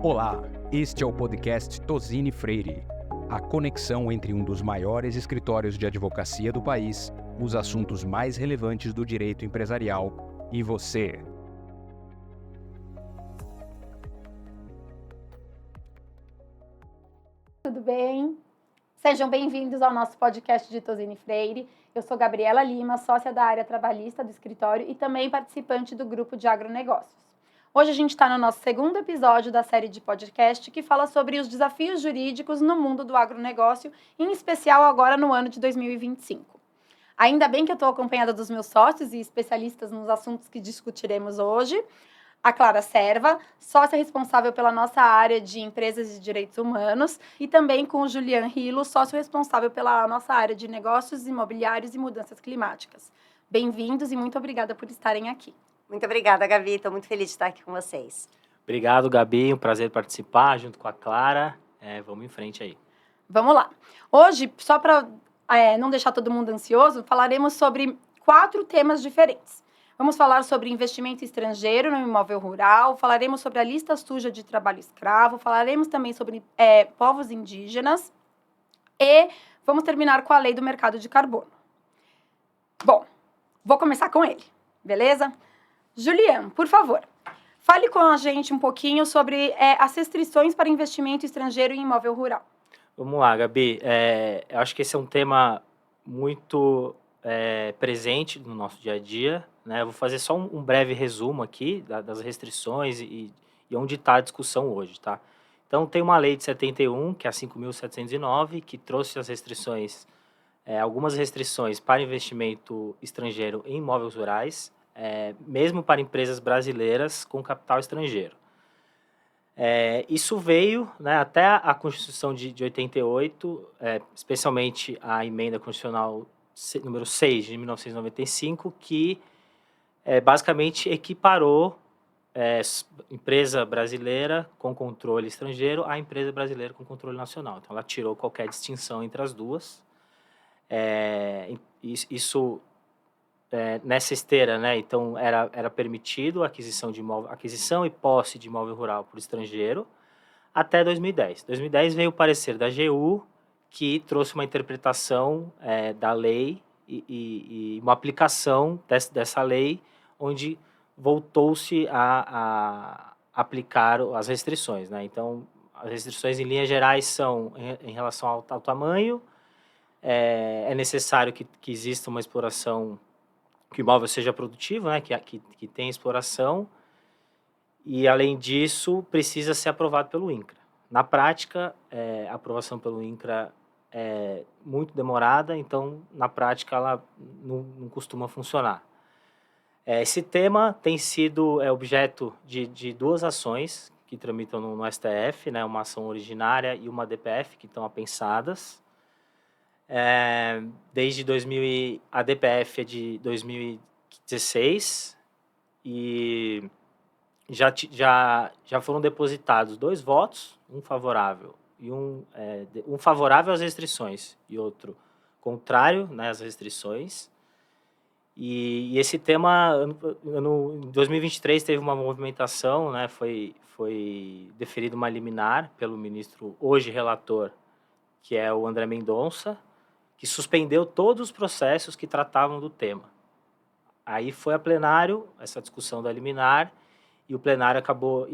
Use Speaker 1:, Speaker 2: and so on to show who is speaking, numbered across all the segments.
Speaker 1: Olá, este é o podcast Tozini Freire, a conexão entre um dos maiores escritórios de advocacia do país, os assuntos mais relevantes do direito empresarial e você.
Speaker 2: Tudo bem? Sejam bem-vindos ao nosso podcast de Tozini Freire. Eu sou Gabriela Lima, sócia da área trabalhista do escritório e também participante do grupo de agronegócios. Hoje a gente está no nosso segundo episódio da série de podcast que fala sobre os desafios jurídicos no mundo do agronegócio, em especial agora no ano de 2025. Ainda bem que eu estou acompanhada dos meus sócios e especialistas nos assuntos que discutiremos hoje. A Clara Serva, sócia responsável pela nossa área de empresas e direitos humanos, e também com o Julian Rilo, sócio responsável pela nossa área de negócios imobiliários e mudanças climáticas. Bem-vindos e muito obrigada por estarem aqui.
Speaker 3: Muito obrigada, Gabi. Estou muito feliz de estar aqui com vocês.
Speaker 4: Obrigado, Gabi. Um prazer participar junto com a Clara. Vamos em frente aí.
Speaker 2: Vamos lá. Hoje, só para não deixar todo mundo ansioso, falaremos sobre 4 temas diferentes. Vamos falar sobre investimento estrangeiro no imóvel rural, falaremos sobre a lista suja de trabalho escravo, falaremos também sobre povos indígenas e vamos terminar com a lei do mercado de carbono. Bom, vou começar com ele, beleza? Julian, por favor, fale com a gente um pouquinho sobre as restrições para investimento estrangeiro em imóvel rural.
Speaker 4: Vamos lá, Gabi. Eu acho que esse é um tema muito presente no nosso dia a dia, né? Eu vou fazer só um breve resumo aqui das restrições e onde está a discussão hoje, tá? Então, tem uma lei de 71, que é a 5.709, que trouxe as restrições, algumas restrições para investimento estrangeiro em imóveis rurais, mesmo para empresas brasileiras com capital estrangeiro. Isso veio, né, até a Constituição de 88, especialmente a emenda constitucional número 6 de 1995, que basicamente equiparou empresa brasileira com controle estrangeiro à empresa brasileira com controle nacional. Então, ela tirou qualquer distinção entre as duas. Isso nessa esteira, né? Então era permitido a aquisição e posse de imóvel rural por estrangeiro até 2010. 2010 veio o parecer da AGU, que trouxe uma interpretação da lei e uma aplicação dessa lei, onde voltou-se a aplicar as restrições, né? Então, as restrições em linhas gerais são em relação ao tamanho. É necessário que exista uma exploração, que o imóvel seja produtivo, né, que tenha exploração, e, além disso, precisa ser aprovado pelo INCRA. Na prática, a aprovação pelo INCRA é muito demorada, então, na prática, ela não costuma funcionar. Esse tema tem sido objeto de 2 ações que tramitam no STF, né, uma ação originária e uma DPF, que estão apensadas. Desde a DPF é de 2016 e já foram depositados 2 votos, um favorável e um favorável às restrições e outro contrário, né, às restrições. E esse tema, em 2023, teve uma movimentação, né, foi deferida uma liminar pelo ministro, hoje relator, que é o André Mendonça, que suspendeu todos os processos que tratavam do tema. Aí foi a plenário, essa discussão da liminar, e o plenário acabou...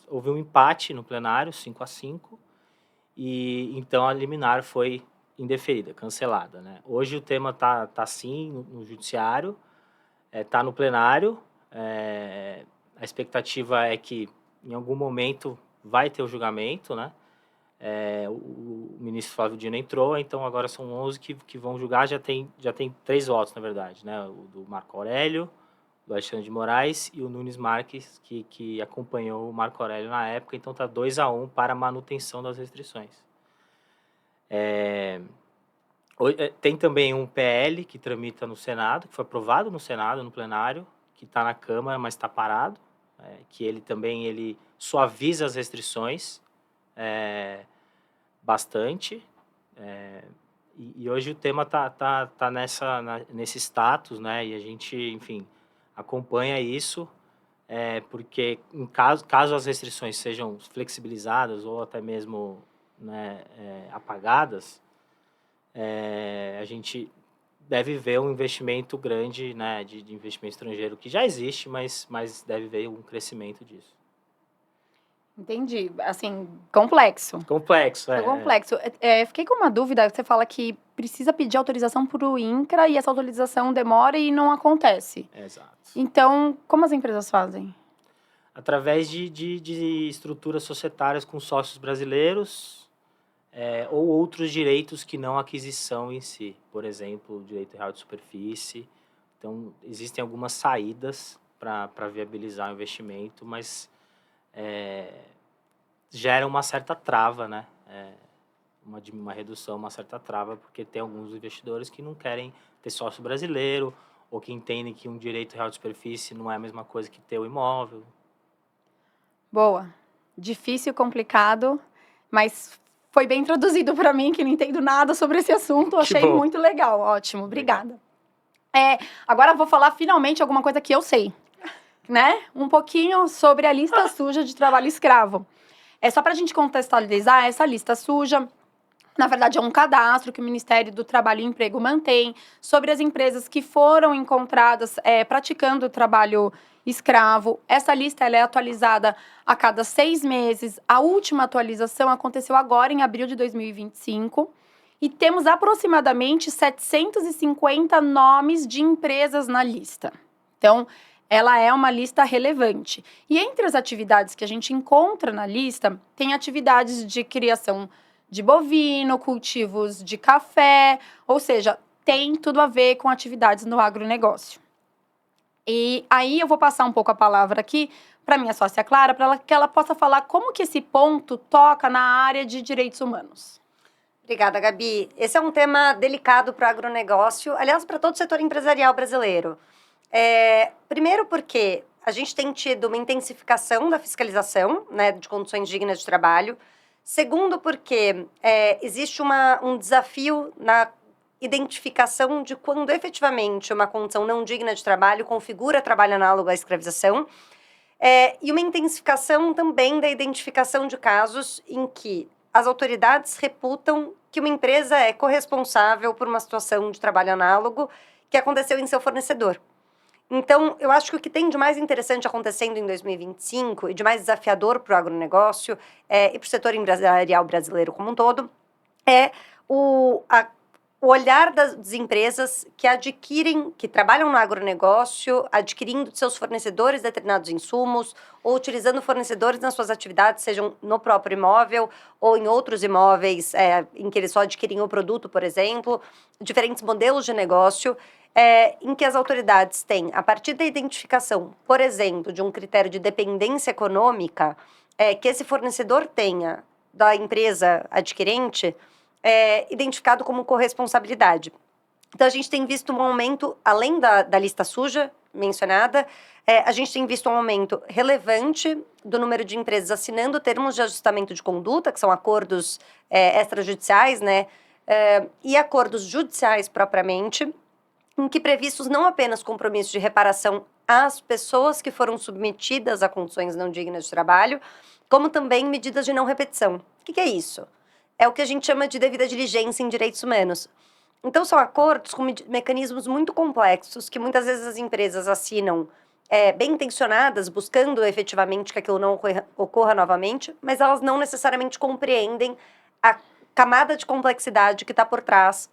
Speaker 4: houve um empate no plenário, 5-5, e então a liminar foi indeferida, cancelada, né? Hoje o tema tá sim no judiciário, tá no plenário, a expectativa é que em algum momento vai ter o julgamento, né? O ministro Flávio Dino entrou, então agora são 11 que vão julgar, já tem 3 votos, na verdade, né? O do Marco Aurélio, do Alexandre de Moraes e o Nunes Marques, que acompanhou o Marco Aurélio na época, então está 2-1 para a manutenção das restrições. Tem também um PL que tramita no Senado, que foi aprovado no Senado, no plenário, que está na Câmara, mas está parado, que ele suaviza as restrições, bastante, e hoje o tema tá nesse status, né, e a gente, enfim, acompanha isso, porque caso as restrições sejam flexibilizadas ou até mesmo, né, apagadas, a gente deve ver um investimento grande, né, de investimento estrangeiro, que já existe, mas deve ver um crescimento disso.
Speaker 2: Entendi. Assim, complexo.
Speaker 4: Complexo,
Speaker 2: Complexo. Fiquei com uma dúvida, você fala que precisa pedir autorização para o INCRA e essa autorização demora e não acontece.
Speaker 4: Exato.
Speaker 2: Então, como as empresas fazem?
Speaker 4: Através de estruturas societárias com sócios brasileiros, ou outros direitos que não a aquisição em si. Por exemplo, o direito real de superfície. Então, existem algumas saídas para viabilizar o investimento, mas gera uma certa trava, né? Uma redução, uma certa trava, porque tem alguns investidores que não querem ter sócio brasileiro, ou que entendem que um direito real de superfície não é a mesma coisa que ter o imóvel.
Speaker 2: Boa. Difícil, complicado, mas foi bem traduzido para mim, que não entendo nada sobre esse assunto. Achei muito legal. Ótimo, obrigada. Agora eu vou falar finalmente alguma coisa que eu sei, né? Um pouquinho sobre a lista suja de trabalho escravo. Só para a gente contextualizar, essa lista suja, na verdade, é um cadastro que o Ministério do Trabalho e Emprego mantém sobre as empresas que foram encontradas praticando o trabalho escravo. Essa lista ela é atualizada a cada 6 meses. A última atualização aconteceu agora, em abril de 2025. E temos aproximadamente 750 nomes de empresas na lista. Então, ela é uma lista relevante. E entre as atividades que a gente encontra na lista, tem atividades de criação de bovino, cultivos de café, ou seja, tem tudo a ver com atividades no agronegócio. E aí eu vou passar um pouco a palavra aqui para minha sócia Clara, para que ela possa falar como que esse ponto toca na área de direitos humanos.
Speaker 3: Obrigada, Gabi. Esse é um tema delicado para o agronegócio, aliás, para todo o setor empresarial brasileiro. Primeiro porque a gente tem tido uma intensificação da fiscalização, né, de condições dignas de trabalho. Segundo porque existe um desafio na identificação de quando efetivamente uma condição não digna de trabalho configura trabalho análogo à escravização. E uma intensificação também da identificação de casos em que as autoridades reputam que uma empresa é corresponsável por uma situação de trabalho análogo que aconteceu em seu fornecedor. Então, eu acho que o que tem de mais interessante acontecendo em 2025 e de mais desafiador para o agronegócio e para o setor empresarial brasileiro como um todo é o olhar das empresas que trabalham no agronegócio, adquirindo de seus fornecedores determinados insumos ou utilizando fornecedores nas suas atividades, sejam no próprio imóvel ou em outros imóveis em que eles só adquirem o produto, por exemplo, diferentes modelos de negócio, em que as autoridades têm, a partir da identificação, por exemplo, de um critério de dependência econômica, que esse fornecedor tenha da empresa adquirente, identificado como corresponsabilidade. Então, a gente tem visto um aumento, além da lista suja mencionada, a gente tem visto um aumento relevante do número de empresas assinando termos de ajustamento de conduta, que são acordos extrajudiciais, né, e acordos judiciais propriamente, em que previstos não apenas compromissos de reparação às pessoas que foram submetidas a condições não dignas de trabalho, como também medidas de não repetição. O que é isso? É o que a gente chama de devida diligência em direitos humanos. Então, são acordos com mecanismos muito complexos que muitas vezes as empresas assinam bem intencionadas, buscando efetivamente que aquilo não ocorra novamente, mas elas não necessariamente compreendem a camada de complexidade que está por trás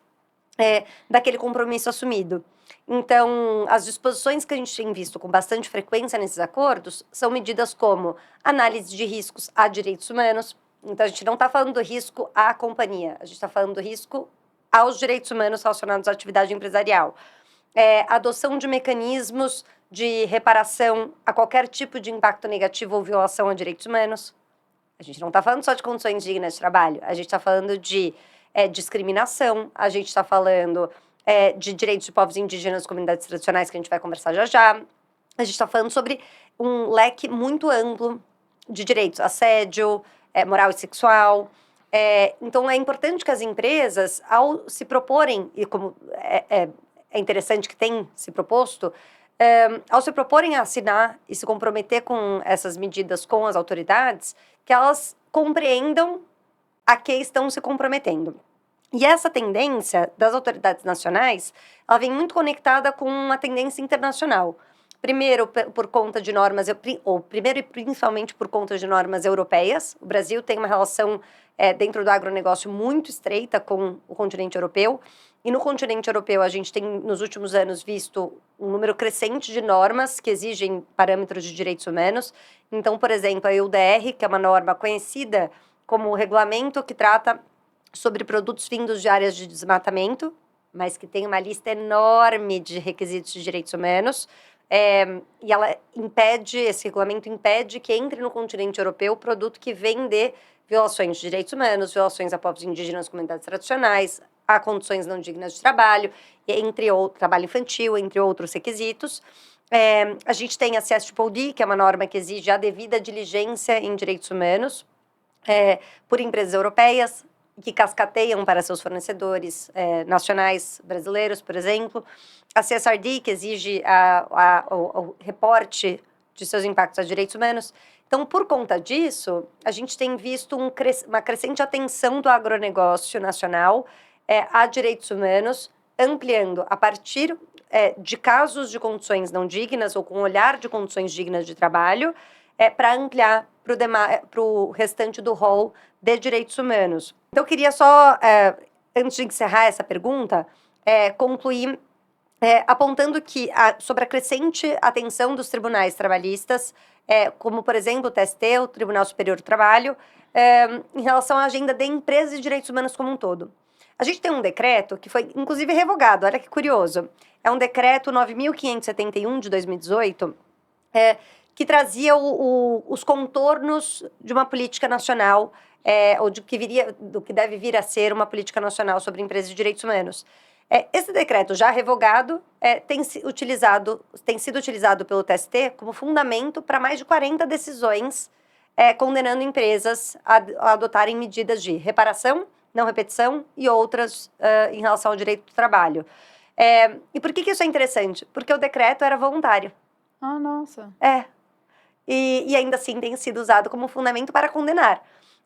Speaker 3: daquele compromisso assumido. Então, as disposições que a gente tem visto com bastante frequência nesses acordos são medidas como análise de riscos a direitos humanos. Então, a gente não está falando do risco à companhia, a gente está falando do risco aos direitos humanos relacionados à atividade empresarial. Adoção de mecanismos de reparação a qualquer tipo de impacto negativo ou violação a direitos humanos. A gente não está falando só de condições dignas de trabalho, a gente está falando de discriminação, a gente está falando de direitos de povos indígenas, comunidades tradicionais, que a gente vai conversar já já. A gente está falando sobre um leque muito amplo de direitos, assédio, moral e sexual. Então, é importante que as empresas, ao se proporem, e como é interessante que tem se proposto, ao se proporem a assinar e se comprometer com essas medidas com as autoridades, que elas compreendam a que estão se comprometendo. E essa tendência das autoridades nacionais, ela vem muito conectada com uma tendência internacional. Primeiro, por conta de normas, primeiro e principalmente por conta de normas europeias. O Brasil tem uma relação dentro do agronegócio muito estreita com o continente europeu. E no continente europeu, a gente tem, nos últimos anos, visto um número crescente de normas que exigem parâmetros de direitos humanos. Então, por exemplo, a EUDR, que é uma norma conhecida como o regulamento que trata sobre produtos vindos de áreas de desmatamento, mas que tem uma lista enorme de requisitos de direitos humanos. E ela esse regulamento impede que entre no continente europeu produto que vem de violações de direitos humanos, violações a povos indígenas, comunidades tradicionais, a condições não dignas de trabalho, trabalho infantil, entre outros requisitos. A gente tem a CSPOD, que é uma norma que exige a devida diligência em direitos humanos por empresas europeias, que cascateiam para seus fornecedores nacionais brasileiros, por exemplo. A CSRD, que exige o reporte de seus impactos a direitos humanos. Então, por conta disso, a gente tem visto uma crescente atenção do agronegócio nacional a direitos humanos, ampliando a partir de casos de condições não dignas ou com olhar de condições dignas de trabalho, para ampliar para o restante do rol de direitos humanos. Então, eu queria só, antes de encerrar essa pergunta, concluir apontando que sobre a crescente atenção dos tribunais trabalhistas, como, por exemplo, o TST, o Tribunal Superior do Trabalho, em relação à agenda de empresas e direitos humanos como um todo. A gente tem um decreto que foi, inclusive, revogado, olha que curioso. É um decreto 9.571 de 2018, que trazia os contornos de uma política nacional, ou do que deve vir a ser uma política nacional sobre empresas e direitos humanos. Esse decreto já revogado tem sido utilizado pelo TST como fundamento para mais de 40 decisões condenando empresas a adotarem medidas de reparação, não repetição e outras em relação ao direito do trabalho. E por que isso é interessante? Porque o decreto era voluntário.
Speaker 2: Ah, nossa.
Speaker 3: E ainda assim tem sido usado como fundamento para condenar.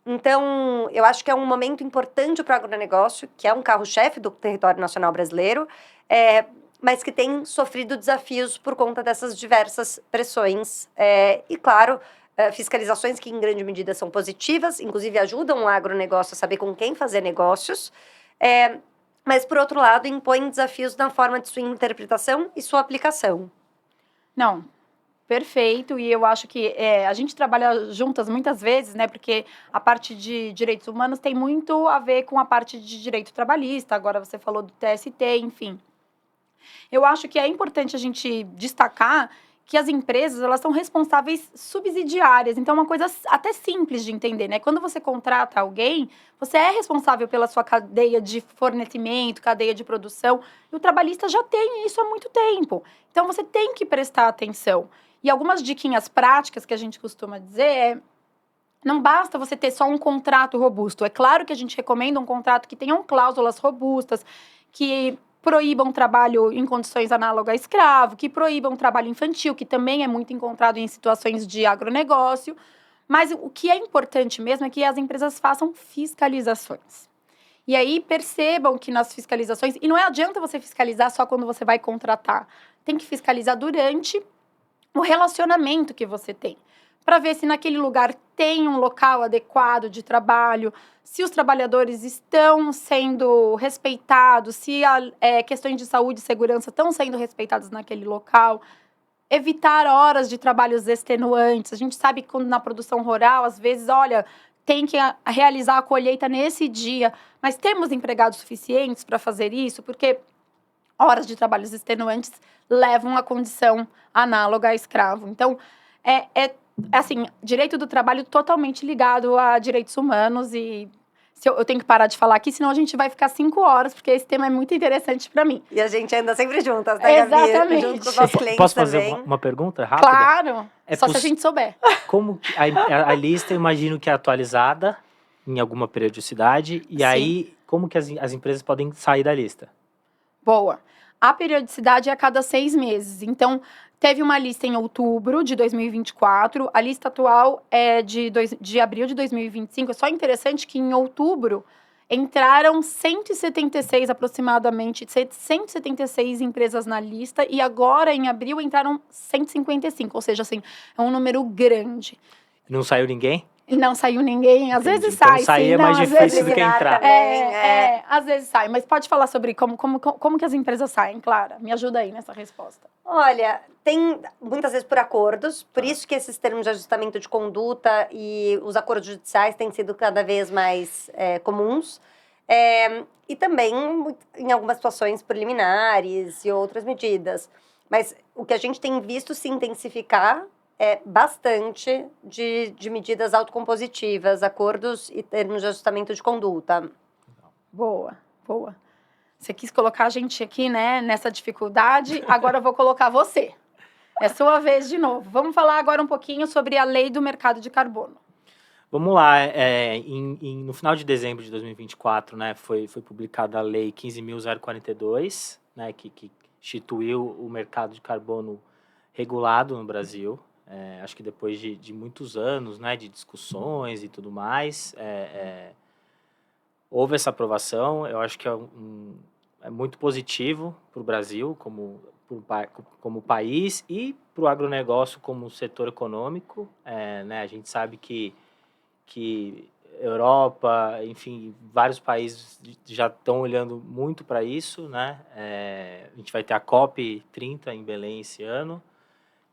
Speaker 3: Então, eu acho que é um momento importante para o agronegócio, que é um carro-chefe do território nacional brasileiro, mas que tem sofrido desafios por conta dessas diversas pressões. E, claro, fiscalizações que, em grande medida, são positivas, inclusive ajudam o agronegócio a saber com quem fazer negócios, mas, por outro lado, impõem desafios na forma de sua interpretação e sua aplicação.
Speaker 2: Não, perfeito, e eu acho que a gente trabalha juntas muitas vezes, né, porque a parte de direitos humanos tem muito a ver com a parte de direito trabalhista, agora você falou do TST, enfim. Eu acho que é importante a gente destacar que as empresas, elas são responsáveis subsidiárias, então é uma coisa até simples de entender, né? Quando você contrata alguém, você é responsável pela sua cadeia de fornecimento, cadeia de produção, e o trabalhista já tem isso há muito tempo. Então, você tem que prestar atenção. E algumas diquinhas práticas que a gente costuma dizer não basta você ter só um contrato robusto. É claro que a gente recomenda um contrato que tenham cláusulas robustas, que proíbam trabalho em condições análogas a escravo, que proíbam trabalho infantil, que também é muito encontrado em situações de agronegócio. Mas o que é importante mesmo é que as empresas façam fiscalizações. E aí percebam que nas fiscalizações, e não adianta você fiscalizar só quando você vai contratar, tem que fiscalizar durante o relacionamento que você tem, para ver se naquele lugar tem um local adequado de trabalho, se os trabalhadores estão sendo respeitados, se questões de saúde e segurança estão sendo respeitadas naquele local, evitar horas de trabalhos extenuantes. A gente sabe que quando na produção rural, às vezes, tem que realizar a colheita nesse dia, mas temos empregados suficientes para fazer isso, porque horas de trabalhos extenuantes levam a condição análoga a escravo. Então, assim, direito do trabalho totalmente ligado a direitos humanos e eu tenho que parar de falar aqui, senão a gente vai ficar 5 horas, porque esse tema é muito interessante para mim.
Speaker 3: E a gente anda sempre juntas, né, Gabi?
Speaker 2: Exatamente.
Speaker 3: Junto com os nossos clientes.
Speaker 4: Posso fazer
Speaker 3: também.
Speaker 4: uma pergunta rápida?
Speaker 2: Claro, só se a gente souber.
Speaker 4: Como a lista, eu imagino que é atualizada em alguma periodicidade, e
Speaker 2: Sim.
Speaker 4: aí, como que as empresas podem sair da lista?
Speaker 2: Boa. a periodicidade é a cada 6 meses. Então, teve uma lista em outubro de 2024, a lista atual é de abril de 2025. É só interessante que em outubro entraram 176 aproximadamente, 176 empresas na lista, e agora em abril entraram 155, ou seja, assim, é um número grande.
Speaker 4: Não saiu ninguém?
Speaker 2: Não saiu ninguém, às
Speaker 4: Entendi.
Speaker 2: vezes
Speaker 4: Então,
Speaker 2: sai,
Speaker 4: sair
Speaker 2: sim.
Speaker 4: é
Speaker 2: Não,
Speaker 4: mais
Speaker 2: às
Speaker 4: difícil
Speaker 2: vezes
Speaker 4: do que entrar.
Speaker 2: às vezes sai. Mas pode falar sobre como que as empresas saem, Clara? Me ajuda aí nessa resposta.
Speaker 3: Olha, tem muitas vezes por acordos, por isso que esses termos de ajustamento de conduta e os acordos judiciais têm sido cada vez mais comuns. E também, em algumas situações, preliminares e outras medidas. Mas o que a gente tem visto se intensificar é bastante de medidas autocompositivas, acordos e termos de ajustamento de conduta.
Speaker 2: Boa, boa. Você quis colocar a gente aqui, né, nessa dificuldade, agora eu vou colocar você. É sua vez de novo. Vamos falar agora um pouquinho sobre a lei do mercado de carbono.
Speaker 4: Vamos lá, no final de dezembro de 2024, né, foi publicada a Lei 15.042, né, que instituiu o mercado de carbono regulado no Brasil. Acho que depois de muitos anos, né, de discussões e tudo mais, houve essa aprovação. Eu acho que é muito positivo para o Brasil como país e para o agronegócio como setor econômico. Né, a gente sabe que Europa, enfim, vários países já estão olhando muito para isso, né? A gente vai ter a COP30 em Belém esse ano,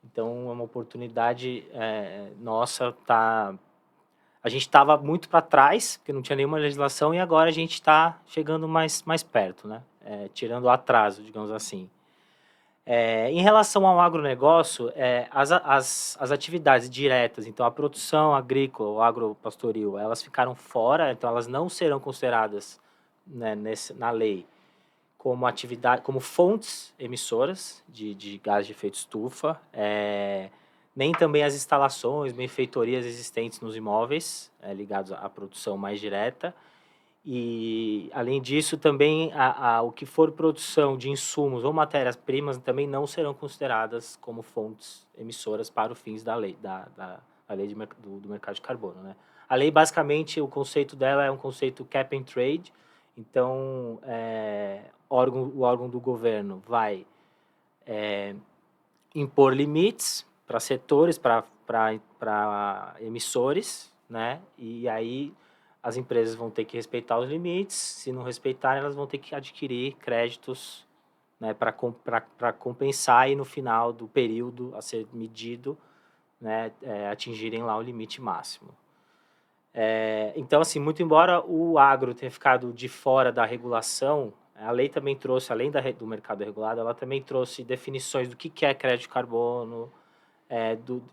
Speaker 4: então é uma oportunidade nossa. A gente estava muito para trás, porque não tinha nenhuma legislação, e agora a gente está chegando mais perto, né? Tirando o atraso, digamos assim. Em relação ao agronegócio, as atividades diretas, então a produção agrícola, o agropastoril, elas ficaram fora, então elas não serão consideradas, né, na lei como fontes emissoras de gás de efeito estufa, nem também as instalações, benfeitorias existentes nos imóveis ligados à produção mais direta. E, além disso, também o que for produção de insumos ou matérias-primas também não serão consideradas como fontes emissoras para os fins da lei, da lei do mercado de carbono, né? A lei, basicamente, o conceito dela é um conceito cap and trade. Então, o órgão do governo vai impor limites para setores, para emissores, né? E aí as empresas vão ter que respeitar os limites. Se não respeitarem, elas vão ter que adquirir créditos, né, para compensar e no final do período a ser medido, né, atingirem lá o limite máximo. Então, assim, muito embora o agro tenha ficado de fora da regulação, a lei também trouxe, além do mercado regulado, ela também trouxe definições do que é crédito de carbono,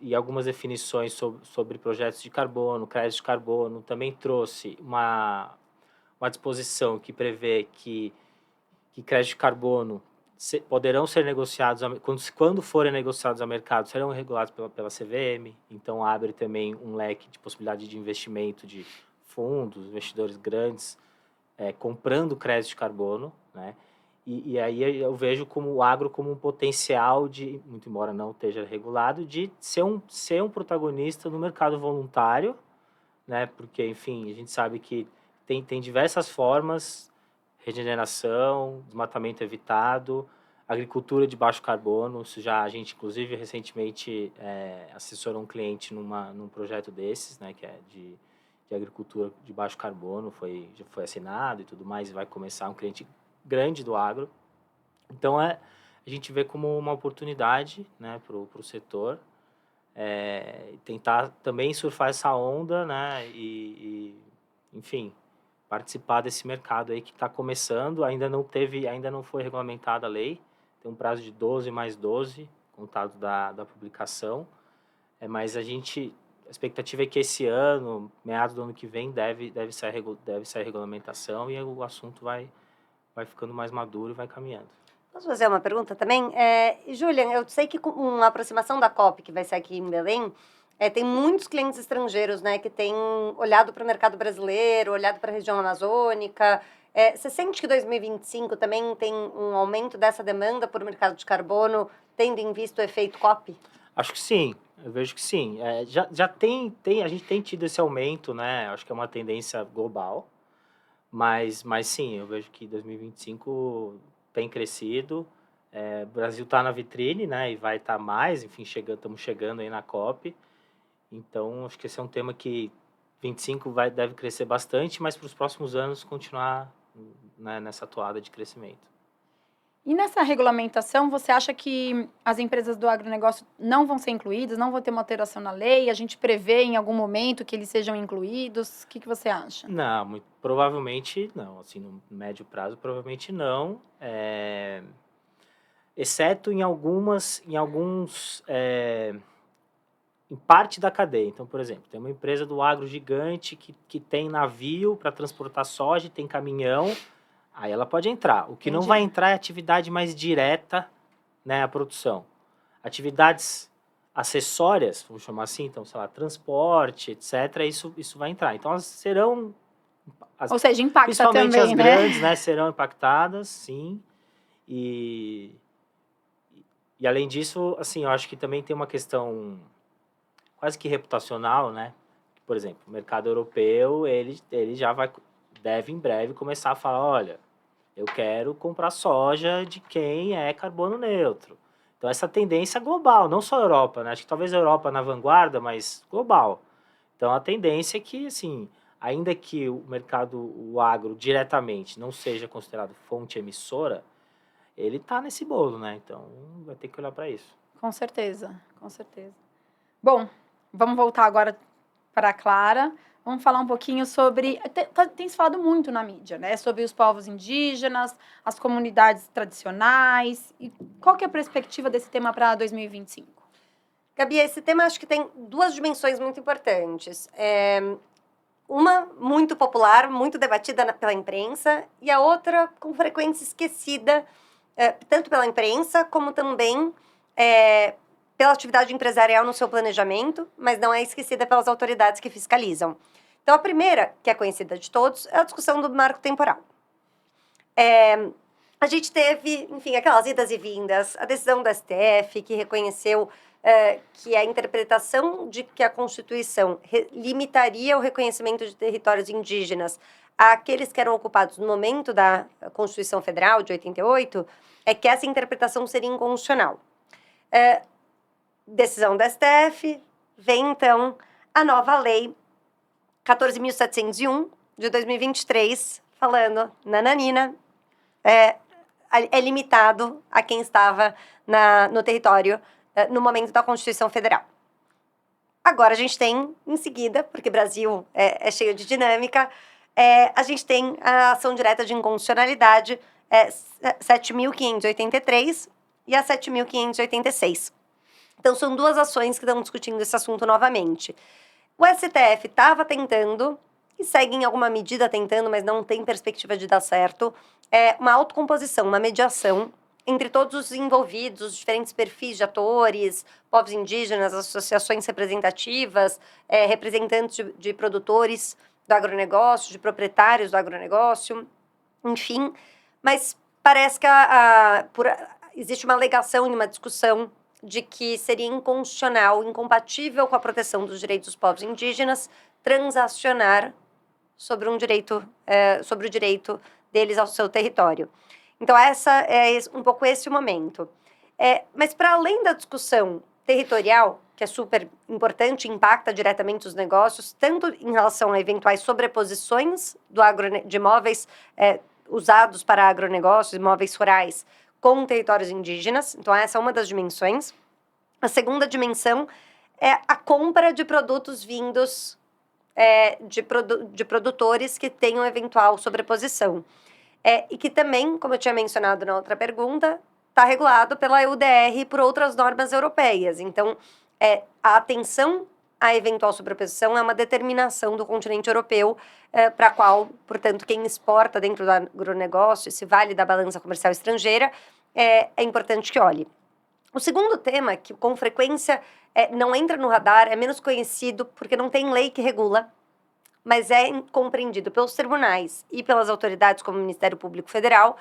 Speaker 4: e algumas definições sobre projetos de carbono, crédito de carbono. Também trouxe uma disposição que prevê que crédito de carbono poderão ser negociados, quando forem negociados ao mercado, serão regulados pela CVM. Então, abre também um leque de possibilidade de investimento de fundos, investidores grandes, comprando crédito de carbono, né? E aí eu vejo como o agro como um potencial de, muito embora não esteja regulado, de ser um protagonista no mercado voluntário, né? Porque, enfim, a gente sabe que tem diversas formas: regeneração, desmatamento evitado, agricultura de baixo carbono. A gente, inclusive, recentemente assessorou um cliente num projeto desses, né? Que é de agricultura de baixo carbono, já foi assinado e tudo mais, e vai começar um cliente grande do agro. Então, a gente vê como uma oportunidade, né, para o setor, tentar também surfar essa onda, né, enfim, participar desse mercado aí que está começando. Ainda não foi regulamentada a lei, tem um prazo de 12 mais 12, contado da publicação, mas a expectativa é que esse ano, meados do ano que vem, deve sair a regulamentação, e o assunto vai ficando mais maduro e vai caminhando.
Speaker 3: Posso fazer uma pergunta também? Julian, eu sei que com uma aproximação da COP, que vai ser aqui em Belém, tem muitos clientes estrangeiros, né, que têm olhado para o mercado brasileiro, olhado para a região amazônica. Você sente que 2025 também tem um aumento dessa demanda por mercado de carbono, tendo em vista o efeito COP?
Speaker 4: Acho que sim, eu vejo que sim. Já tem, a gente tem tido esse aumento, né? Acho que é uma tendência global, mas sim, eu vejo que 2025 tem crescido. O Brasil está na vitrine, né? E vai estar mais, enfim, estamos chegando aí na COP. Então, acho que esse é um tema que 25 deve crescer bastante, mas para os próximos anos continuar, né, nessa toada de crescimento.
Speaker 2: E nessa regulamentação, você acha que as empresas do agronegócio não vão ser incluídas, não vão ter uma alteração na lei? A gente prevê em algum momento que eles sejam incluídos? O que você acha?
Speaker 4: Não, muito provavelmente não. Assim, no médio prazo, provavelmente não. Exceto em em parte da cadeia. Então, por exemplo, tem uma empresa do agro gigante que tem navio para transportar soja, tem caminhão, aí ela pode entrar. O que não
Speaker 2: Entendi.
Speaker 4: vai entrar é atividade mais direta, né, a produção. Atividades acessórias, vamos chamar assim, então, sei lá, transporte, etc., isso vai entrar. Então, elas serão...
Speaker 2: Ou seja, impacta
Speaker 4: principalmente
Speaker 2: também,
Speaker 4: as grandes, né, serão impactadas, sim. E além disso, assim, eu acho que também tem uma questão quase que reputacional, né? Por exemplo, o mercado europeu, ele já deve em breve começar a falar, olha, eu quero comprar soja de quem é carbono neutro. Então, essa tendência é global, não só a Europa, né? Acho que talvez a Europa na vanguarda, mas global. Então, a tendência é que, assim, ainda que o mercado, o agro, diretamente não seja considerado fonte emissora, ele está nesse bolo, né? Então, vai ter que olhar para isso.
Speaker 2: Com certeza, com certeza. Bom, vamos voltar agora para a Clara. Vamos falar um pouquinho sobre... Tem se falado muito na mídia, né? Sobre os povos indígenas, as comunidades tradicionais. E qual que é a perspectiva desse tema para 2025?
Speaker 3: Gabi, esse tema acho que tem duas dimensões muito importantes. Uma muito popular, muito debatida pela imprensa, e a outra com frequência esquecida, tanto pela imprensa como também pela atividade empresarial no seu planejamento, mas não é esquecida pelas autoridades que fiscalizam. Então, a primeira, que é conhecida de todos, é a discussão do marco temporal. A gente teve, enfim, aquelas idas e vindas, a decisão do STF, que reconheceu que a interpretação de que a Constituição limitaria o reconhecimento de territórios indígenas àqueles que eram ocupados no momento da Constituição Federal de 88, é que essa interpretação seria inconstitucional. Decisão do STF, vem então a nova lei 14.701 de 2023, falando, nananina, é limitado a quem estava no território no momento da Constituição Federal. Agora a gente tem, em seguida, porque Brasil é cheio de dinâmica, a gente tem a ação direta de inconstitucionalidade 7.583 e a 7.586. Então, são duas ações que estão discutindo esse assunto novamente. O STF estava tentando, e segue em alguma medida tentando, mas não tem perspectiva de dar certo, uma autocomposição, uma mediação entre todos os envolvidos, os diferentes perfis de atores, povos indígenas, associações representativas, representantes de produtores do agronegócio, de proprietários do agronegócio, enfim. Mas parece que existe uma alegação e uma discussão de que seria inconstitucional, incompatível com a proteção dos direitos dos povos indígenas, transacionar sobre o direito deles ao seu território. Então, essa é um pouco esse o momento. Mas, para além da discussão territorial, que é super importante, impacta diretamente os negócios, tanto em relação a eventuais sobreposições de imóveis usados para agronegócios, imóveis rurais, com territórios indígenas. Então, essa é uma das dimensões. A segunda dimensão é a compra de produtos vindos de produtores que tenham eventual sobreposição. E que também, como eu tinha mencionado na outra pergunta, está regulado pela EUDR e por outras normas europeias. Então, a atenção à eventual sobreposição é uma determinação do continente europeu, para a qual, portanto, quem exporta dentro do agronegócio, se vale da balança comercial estrangeira, é importante que olhe. O segundo tema, que com frequência não entra no radar, é menos conhecido porque não tem lei que regula, mas é compreendido pelos tribunais e pelas autoridades, como o Ministério Público Federal,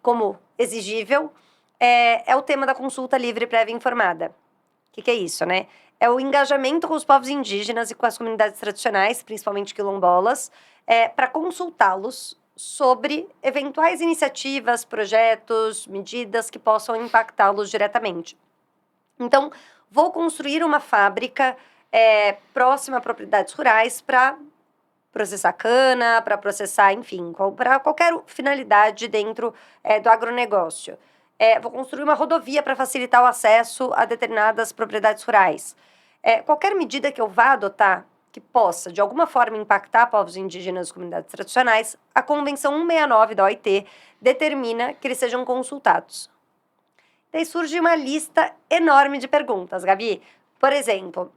Speaker 3: como exigível, é o tema da consulta livre, prévia e informada. O que é isso, né? É o engajamento com os povos indígenas e com as comunidades tradicionais, principalmente quilombolas, para consultá-los sobre eventuais iniciativas, projetos, medidas que possam impactá-los diretamente. Então, vou construir uma fábrica próxima a propriedades rurais para processar cana, para processar, enfim, para qualquer finalidade dentro do agronegócio. Vou construir uma rodovia para facilitar o acesso a determinadas propriedades rurais. Qualquer medida que eu vá adotar que possa, de alguma forma, impactar povos indígenas e comunidades tradicionais, a Convenção 169 da OIT determina que eles sejam consultados. Daí surge uma lista enorme de perguntas, Gabi. Por exemplo,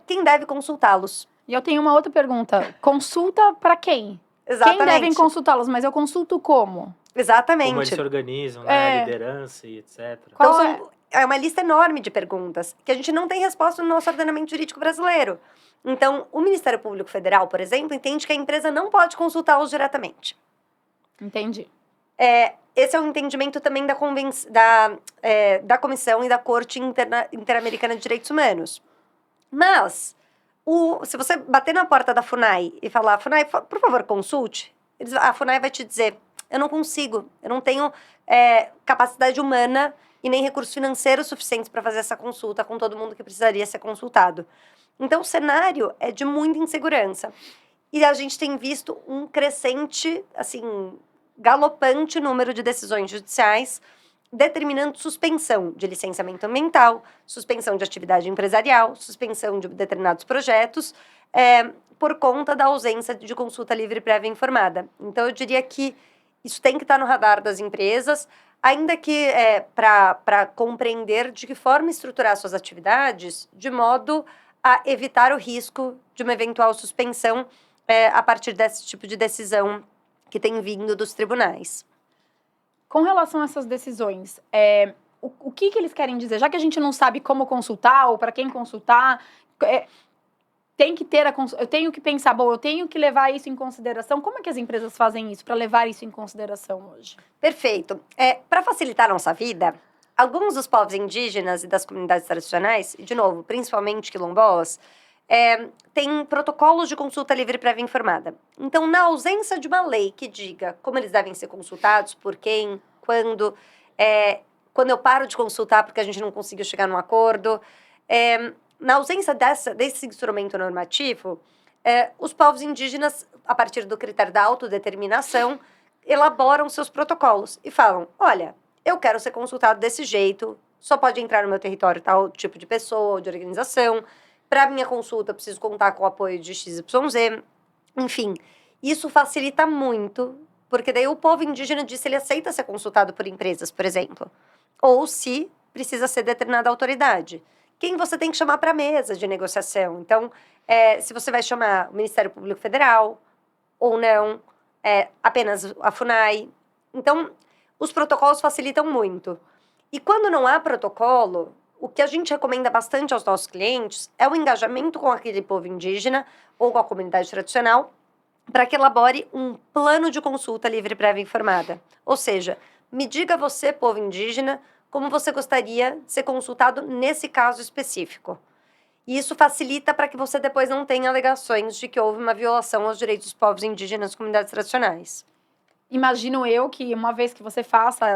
Speaker 3: quem deve consultá-los?
Speaker 2: E eu tenho uma outra pergunta. Consulta para quem?
Speaker 3: Exatamente.
Speaker 2: Quem devem consultá-los? Mas eu consulto como?
Speaker 3: Exatamente.
Speaker 4: Como eles se organizam, né? A liderança e etc.
Speaker 3: Então, é uma lista enorme de perguntas que a gente não tem resposta no nosso ordenamento jurídico brasileiro. Então, o Ministério Público Federal, por exemplo, entende que a empresa não pode consultá-los diretamente.
Speaker 2: Entendi.
Speaker 3: Esse é o entendimento também da Comissão e da Corte Interamericana de Direitos Humanos. Mas, se você bater na porta da FUNAI e falar, FUNAI, por favor, consulte, a FUNAI vai te dizer, eu não consigo, eu não tenho capacidade humana e nem recursos financeiros suficientes para fazer essa consulta com todo mundo que precisaria ser consultado. Então, o cenário é de muita insegurança. E a gente tem visto um crescente, assim, galopante número de decisões judiciais determinando suspensão de licenciamento ambiental, suspensão de atividade empresarial, suspensão de determinados projetos, por conta da ausência de consulta livre, prévia e informada. Então, eu diria que isso tem que estar no radar das empresas, ainda que para compreender de que forma estruturar suas atividades, de modo a evitar o risco de uma eventual suspensão a partir desse tipo de decisão que tem vindo dos tribunais.
Speaker 2: Com relação a essas decisões, o que eles querem dizer? Já que a gente não sabe como consultar ou para quem consultar, eu tenho que pensar, eu tenho que levar isso em consideração. Como é que as empresas fazem isso para levar isso em consideração hoje?
Speaker 3: Perfeito. Para facilitar a nossa vida, alguns dos povos indígenas e das comunidades tradicionais, e de novo, principalmente quilombolas, têm protocolos de consulta livre, prévia e informada. Então, na ausência de uma lei que diga como eles devem ser consultados, por quem, quando eu paro de consultar porque a gente não conseguiu chegar num acordo, na ausência desse instrumento normativo, os povos indígenas, a partir do critério da autodeterminação, elaboram seus protocolos e falam, olha, eu quero ser consultado desse jeito, só pode entrar no meu território tal tipo de pessoa ou de organização, para minha consulta eu preciso contar com o apoio de XYZ, enfim. Isso facilita muito, porque daí o povo indígena diz se ele aceita ser consultado por empresas, por exemplo, ou se precisa ser determinada autoridade. Quem você tem que chamar para a mesa de negociação. Então, se você vai chamar o Ministério Público Federal ou não, apenas a FUNAI. Então, os protocolos facilitam muito. E quando não há protocolo, o que a gente recomenda bastante aos nossos clientes é o engajamento com aquele povo indígena ou com a comunidade tradicional para que elabore um plano de consulta livre, prévia e informada. Ou seja, me diga você, povo indígena, como você gostaria de ser consultado nesse caso específico. E isso facilita para que você depois não tenha alegações de que houve uma violação aos direitos dos povos indígenas e comunidades tradicionais.
Speaker 2: Imagino eu que uma vez que você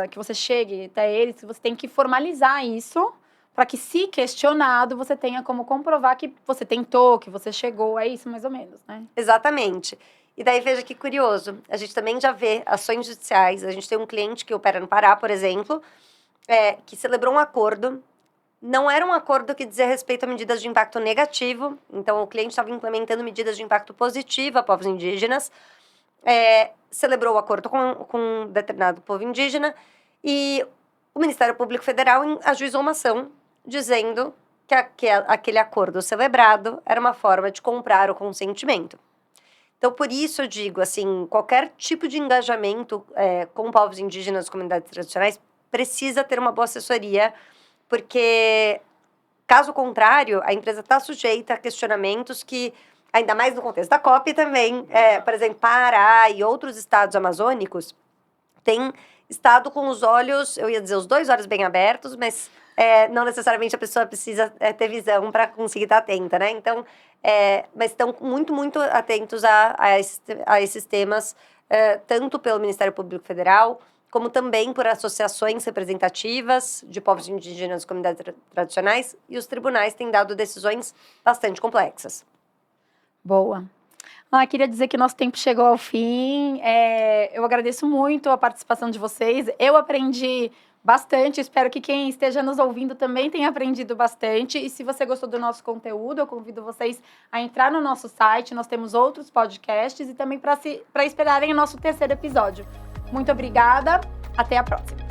Speaker 2: que você chegue até eles, você tem que formalizar isso para que, se questionado, você tenha como comprovar que você tentou, que você chegou, é isso mais ou menos, né?
Speaker 3: Exatamente. E daí, veja que curioso, a gente também já vê ações judiciais, a gente tem um cliente que opera no Pará, por exemplo, que celebrou um acordo, não era um acordo que dizia respeito a medidas de impacto negativo, então o cliente estava implementando medidas de impacto positivo a povos indígenas, celebrou o acordo com um determinado povo indígena e o Ministério Público Federal ajuizou uma ação dizendo que aquele acordo celebrado era uma forma de comprar o consentimento. Então, por isso eu digo, assim, qualquer tipo de engajamento com povos indígenas, comunidades tradicionais, precisa ter uma boa assessoria, porque, caso contrário, a empresa está sujeita a questionamentos que ainda mais no contexto da COP também, por exemplo, Pará e outros estados amazônicos têm estado com os olhos, eu ia dizer os 2 olhos bem abertos, mas não necessariamente a pessoa precisa ter visão para conseguir estar atenta, né? Então, mas estão muito, muito atentos a esses temas, tanto pelo Ministério Público Federal, como também por associações representativas de povos indígenas e comunidades tradicionais, e os tribunais têm dado decisões bastante complexas.
Speaker 2: Boa. Queria dizer que nosso tempo chegou ao fim. Eu agradeço muito a participação de vocês. Eu aprendi bastante. Espero que quem esteja nos ouvindo também tenha aprendido bastante. E se você gostou do nosso conteúdo, eu convido vocês a entrar no nosso site. Nós temos outros podcasts e também para esperarem o nosso 3º episódio. Muito obrigada. Até a próxima.